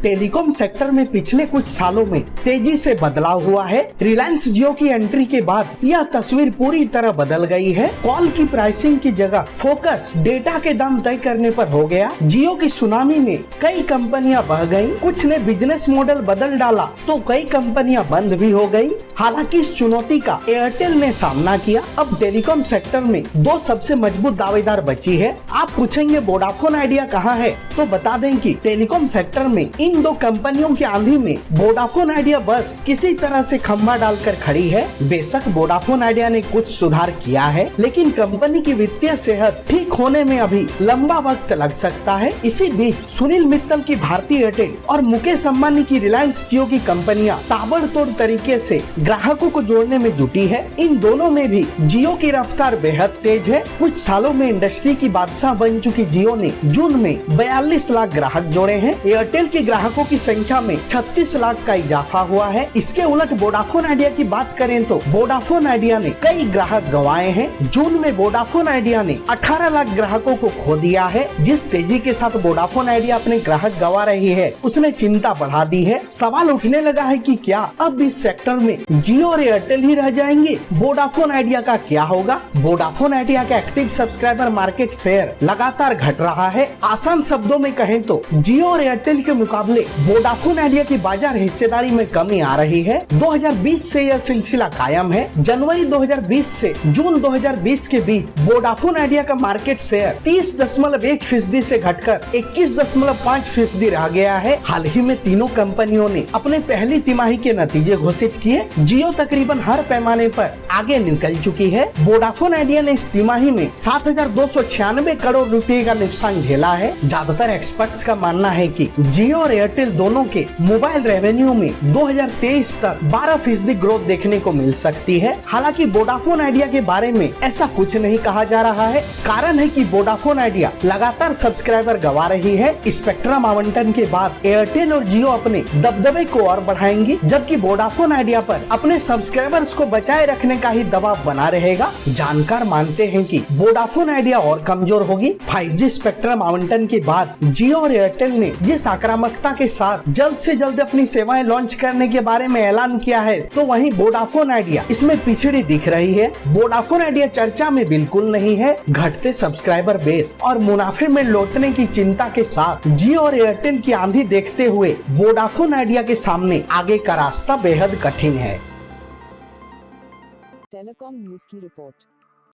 Telecom sector में पिछले कुछ सालों में तेजी से बदलाव हुआ है। रिलायंस जियो की एंट्री के बाद यह तस्वीर पूरी तरह बदल गई है। कॉल की प्राइसिंग की जगह फोकस डेटा के दाम तय करने पर हो गया। जियो की सुनामी में कई कंपनियां बह गयी, कुछ ने बिजनेस मॉडल बदल डाला तो कई कंपनियां बंद भी हो गयी। हालांकि इस चुनौती का एयरटेल ने सामना किया। अब टेलीकॉम सेक्टर में दो सबसे मजबूत दावेदार बची है। आप पूछेंगे वोडाफोन आइडिया कहाँ है, तो बता दें कि टेलीकॉम सेक्टर में इन दो कंपनियों की आंधी में वोडाफोन आइडिया बस किसी तरह से खंभा डालकर खड़ी है। बेशक वोडाफोन आइडिया ने कुछ सुधार किया है, लेकिन कंपनी की वित्तीय सेहत ठीक होने में अभी लंबा वक्त लग सकता है। इसी बीच सुनील मित्तल की भारतीय एयरटेल और मुकेश अंबानी की रिलायंस जियो की कंपनियां ताबड़तोड़ तरीके से ग्राहकों को जोड़ने में जुटी है। इन दोनों में भी जियो की रफ्तार बेहद तेज है। कुछ सालों में इंडस्ट्री की बादशाह बन चुकी जियो ने जून में 42 लाख ग्राहक जोड़े हैं। एयरटेल के ग्राहकों की संख्या में 36 लाख का इजाफा हुआ है। इसके उलट वोडाफोन आइडिया की बात करें तो वोडाफोन आइडिया ने कई ग्राहक गंवाए हैं। जून में वोडाफोन आइडिया ने 18 लाख ग्राहकों को खो दिया है। जिस तेजी के साथ वोडाफोन आइडिया अपने ग्राहक गंवा रही है, उसने चिंता बढ़ा दी है। सवाल उठने लगा है कि क्या अब इस सेक्टर में जियो और एयरटेल ही रह जाएंगे? वोडाफोन आइडिया का क्या होगा? वोडाफोन आइडिया का एक्टिव सब्सक्राइबर मार्केट शेयर लगातार घट रहा है। आसान शब्दों में कहें तो जियो और एयरटेल के मुकाबले वोडाफोन आइडिया की बाजार हिस्सेदारी में कमी आ रही है। 2020 से यह सिलसिला कायम है। जनवरी 2020 से जून 2020 के बीच वोडाफोन आइडिया का मार्केट शेयर 30.1% से घटकर 21.5% रह गया है। हाल ही में तीनों कंपनियों ने अपने पहली तिमाही के नतीजे घोषित किए। जियो तकरीबन हर पैमाने पर आगे निकल चुकी है। वोडाफोन आइडिया ने इस तिमाही में 7,296 करोड़ रुपए का नुकसान झेला है। ज्यादातर एक्सपर्ट्स का मानना है कि जियो और एयरटेल दोनों के मोबाइल रेवेन्यू में 2023 तक 12% ग्रोथ देखने को मिल सकती है। हालांकि वोडाफोन आइडिया के बारे में ऐसा कुछ नहीं कहा जा रहा है। कारण है कि वोडाफोन आइडिया लगातार सब्सक्राइबर गंवा रही है। स्पेक्ट्रम आवंटन के बाद एयरटेल और जियो अपने दबदबे को और बढ़ाएंगी, जबकि वोडाफोन आइडिया पर अपने सब्सक्राइबर्स को बचाए रखने का ही दबाव बना रहेगा। जानकार मानते हैं कि वोडाफोन आइडिया और कमजोर होगी। 5G स्पेक्ट्रम आवंटन के बाद जियो और एयरटेल ने जिस आक्रामकता के साथ जल्द से जल्द अपनी सेवाएं लॉन्च करने के बारे में ऐलान किया है, तो वहीं वोडाफोन आइडिया इसमें पिछड़ी दिख रही है। वोडाफोन आइडिया चर्चा में बिल्कुल नहीं है। घटते सब्सक्राइबर बेस और मुनाफे में लौटने की चिंता के साथ जियो और एयरटेल की आंधी देखते हुए वोडाफोन आइडिया के सामने आगे का रास्ता बेहद कठिन है। टेलीकॉम न्यूज की रिपोर्ट।